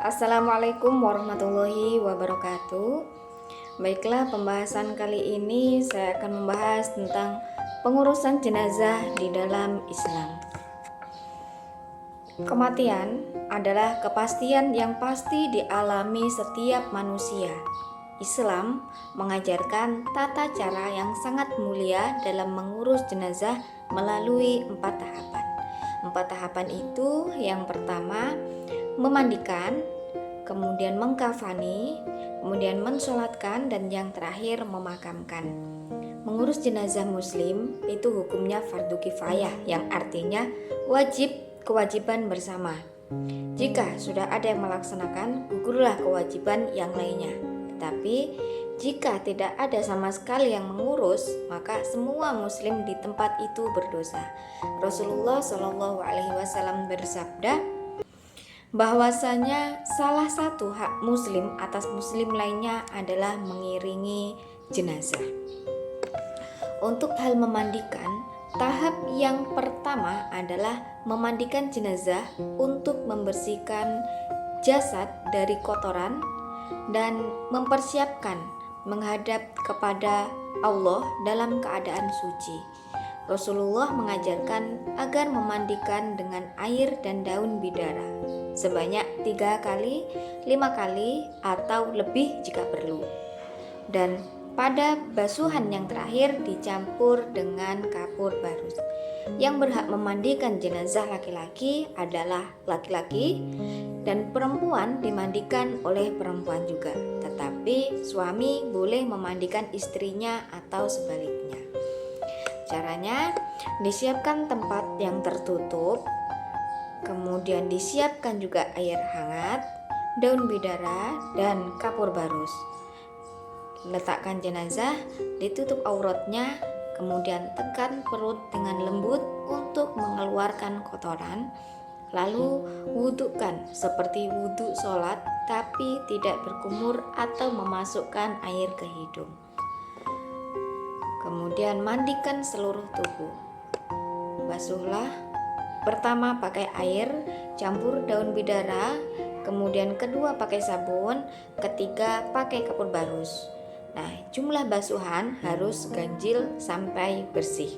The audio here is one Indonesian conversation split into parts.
Assalamualaikum warahmatullahi wabarakatuh. Baiklah, pembahasan kali ini saya akan membahas tentang pengurusan jenazah di dalam Islam. Kematian adalah kepastian yang pasti dialami setiap manusia. Islam mengajarkan tata cara yang sangat mulia dalam mengurus jenazah melalui 4 tahapan. 4 tahapan itu, yang pertama memandikan, kemudian mengkafani, kemudian mensolatkan, dan yang terakhir memakamkan. Mengurus jenazah muslim itu hukumnya fardu kifayah, yang artinya kewajiban bersama. Jika sudah ada yang melaksanakan, gugurlah kewajiban yang lainnya. Tetapi jika tidak ada sama sekali yang mengurus, maka semua muslim di tempat itu berdosa. Rasulullah SAW bersabda bahwasanya salah satu hak muslim atas muslim lainnya adalah mengiringi jenazah. Untuk hal memandikan, tahap yang pertama adalah memandikan jenazah untuk membersihkan jasad dari kotoran dan mempersiapkan menghadap kepada Allah dalam keadaan suci. Rasulullah mengajarkan agar memandikan dengan air dan daun bidara sebanyak 3 kali, 5 kali, atau lebih jika perlu. Dan pada basuhan yang terakhir dicampur dengan kapur barus. Yang berhak memandikan jenazah laki-laki adalah laki-laki, dan perempuan dimandikan oleh perempuan juga. Tetapi suami boleh memandikan istrinya atau sebaliknya. Caranya, disiapkan tempat yang tertutup, kemudian disiapkan juga air hangat, daun bidara, dan kapur barus. Letakkan jenazah, ditutup auratnya, kemudian tekan perut dengan lembut untuk mengeluarkan kotoran, lalu wudhukan seperti wudhu sholat, tapi tidak berkumur atau memasukkan air ke hidung. Kemudian mandikan seluruh tubuh. Basuhlah pertama pakai air, campur daun bidara, kemudian kedua pakai sabun, ketiga pakai kapur barus. Nah, jumlah basuhan harus ganjil sampai bersih.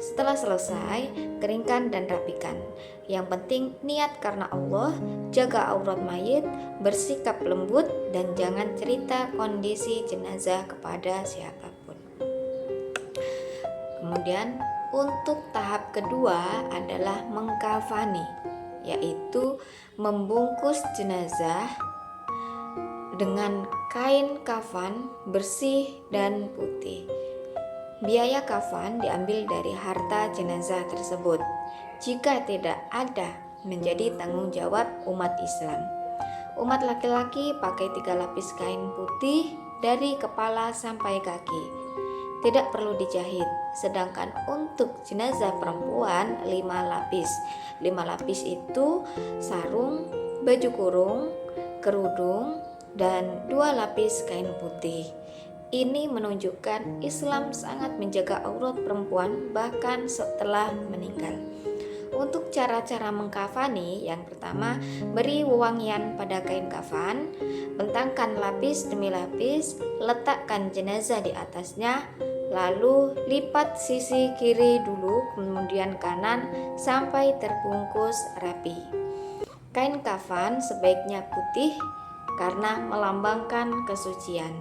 Setelah selesai, keringkan dan rapikan. Yang penting niat karena Allah, jaga aurat mayit, bersikap lembut, dan jangan cerita kondisi jenazah kepada siapapun. Kemudian untuk tahap kedua adalah mengkafani, yaitu membungkus jenazah dengan kain kafan bersih dan putih. Biaya kafan diambil dari harta jenazah tersebut. Jika tidak ada, menjadi tanggung jawab umat Islam. Umat laki-laki pakai 3 lapis kain putih dari kepala sampai kaki. Tidak perlu dijahit. Sedangkan untuk jenazah perempuan 5 lapis. 5 lapis itu sarung, baju kurung, kerudung, dan 2 lapis kain putih. Ini menunjukkan Islam sangat menjaga aurat perempuan bahkan setelah meninggal. Untuk cara-cara mengkafani, yang pertama, beri wewangian pada kain kafan, bentangkan lapis demi lapis, letakkan jenazah di atasnya, lalu lipat sisi kiri dulu, kemudian kanan sampai terbungkus rapi. Kain kafan sebaiknya putih karena melambangkan kesucian,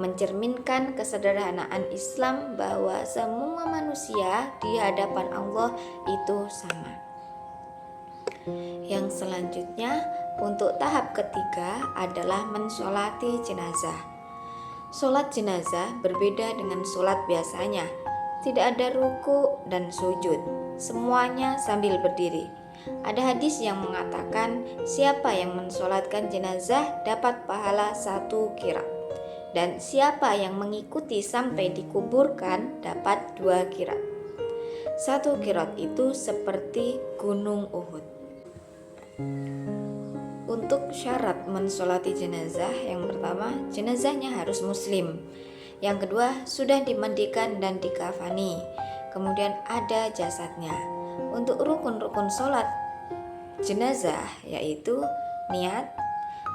mencerminkan kesederhanaan Islam bahwa semua manusia di hadapan Allah itu sama. Yang selanjutnya, untuk tahap ketiga adalah mensolati jenazah. Sholat jenazah berbeda dengan sholat biasanya. Tidak ada ruku dan sujud, semuanya sambil berdiri. Ada hadis yang mengatakan siapa yang mensolatkan jenazah dapat pahala 1 qirat, dan siapa yang mengikuti sampai dikuburkan dapat 2 qirat. 1 qirat itu seperti gunung Uhud. Untuk syarat mensolati jenazah, yang pertama, jenazahnya harus muslim. Yang kedua, sudah dimandikan dan dikafani. Kemudian ada jasadnya. Untuk rukun-rukun sholat jenazah yaitu niat,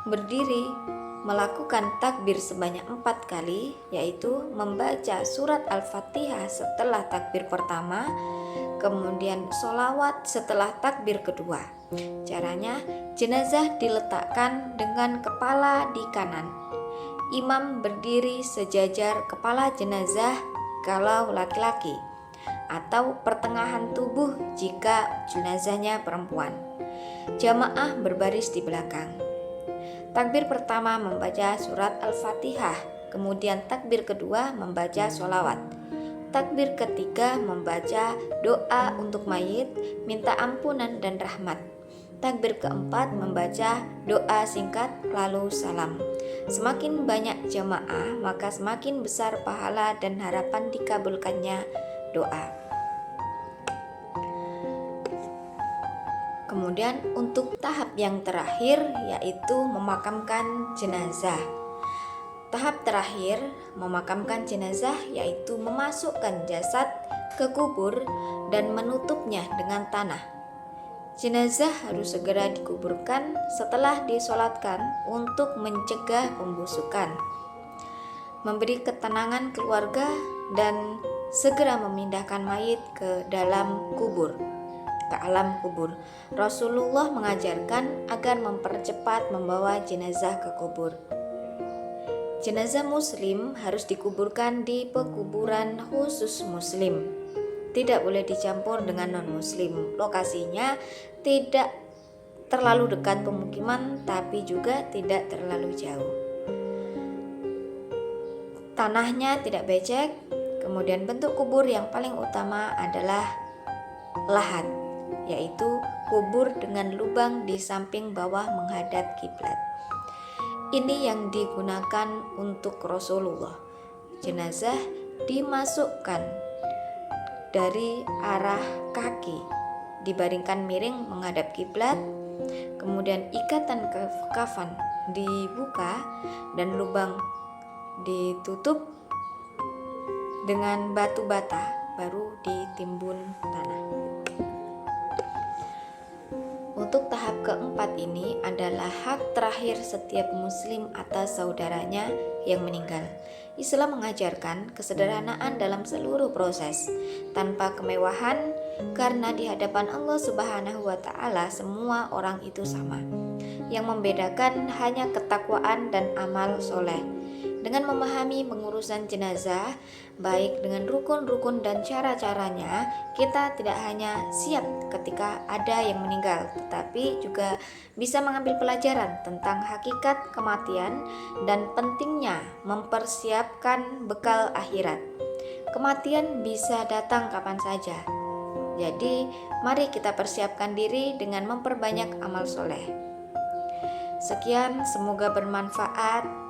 berdiri melakukan takbir sebanyak 4 kali, yaitu membaca surat Al-Fatihah setelah takbir pertama, kemudian sholawat setelah takbir kedua. Caranya, jenazah diletakkan dengan kepala di kanan. Imam berdiri sejajar kepala jenazah kalau laki-laki, atau pertengahan tubuh jika jenazahnya perempuan. Jamaah berbaris di belakang. Takbir pertama membaca surat Al-Fatihah, kemudian takbir kedua membaca sholawat. Takbir ketiga membaca doa untuk mayit, minta ampunan dan rahmat. Takbir keempat membaca doa singkat lalu salam. Semakin banyak jamaah, maka semakin besar pahala dan harapan dikabulkannya doa. Kemudian untuk tahap yang terakhir, yaitu memakamkan jenazah. Tahap terakhir memakamkan jenazah yaitu memasukkan jasad ke kubur dan menutupnya dengan tanah. Jenazah harus segera dikuburkan setelah disolatkan untuk mencegah pembusukan, memberi ketenangan keluarga, dan segera memindahkan mayit ke alam kubur. Rasulullah mengajarkan agar mempercepat membawa jenazah ke kubur. Jenazah muslim harus dikuburkan di pekuburan khusus muslim. Tidak boleh dicampur dengan non-muslim. Lokasinya tidak terlalu dekat pemukiman, tapi juga tidak terlalu jauh. Tanahnya tidak becek. Kemudian bentuk kubur yang paling utama adalah lahat, yaitu kubur dengan lubang di samping bawah menghadap kiblat. Ini yang digunakan untuk Rasulullah. Jenazah dimasukkan dari arah kaki, dibaringkan miring menghadap kiblat, kemudian ikatan kafan dibuka dan lubang ditutup dengan batu bata, baru ditimbun tanah. Untuk tahap keempat ini adalah hak terakhir setiap muslim atas saudaranya yang meninggal. Islam mengajarkan kesederhanaan dalam seluruh proses, tanpa kemewahan, karena di hadapan Allah Subhanahu wa Ta'ala semua orang itu sama. Yang membedakan hanya ketakwaan dan amal soleh. Dengan memahami pengurusan jenazah, baik dengan rukun-rukun dan cara-caranya, kita tidak hanya siap ketika ada yang meninggal, tetapi juga bisa mengambil pelajaran tentang hakikat kematian dan pentingnya mempersiapkan bekal akhirat. Kematian bisa datang kapan saja. Jadi, mari kita persiapkan diri dengan memperbanyak amal soleh. Sekian, semoga bermanfaat.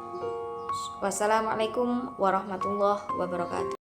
Wassalamualaikum warahmatullahi wabarakatuh.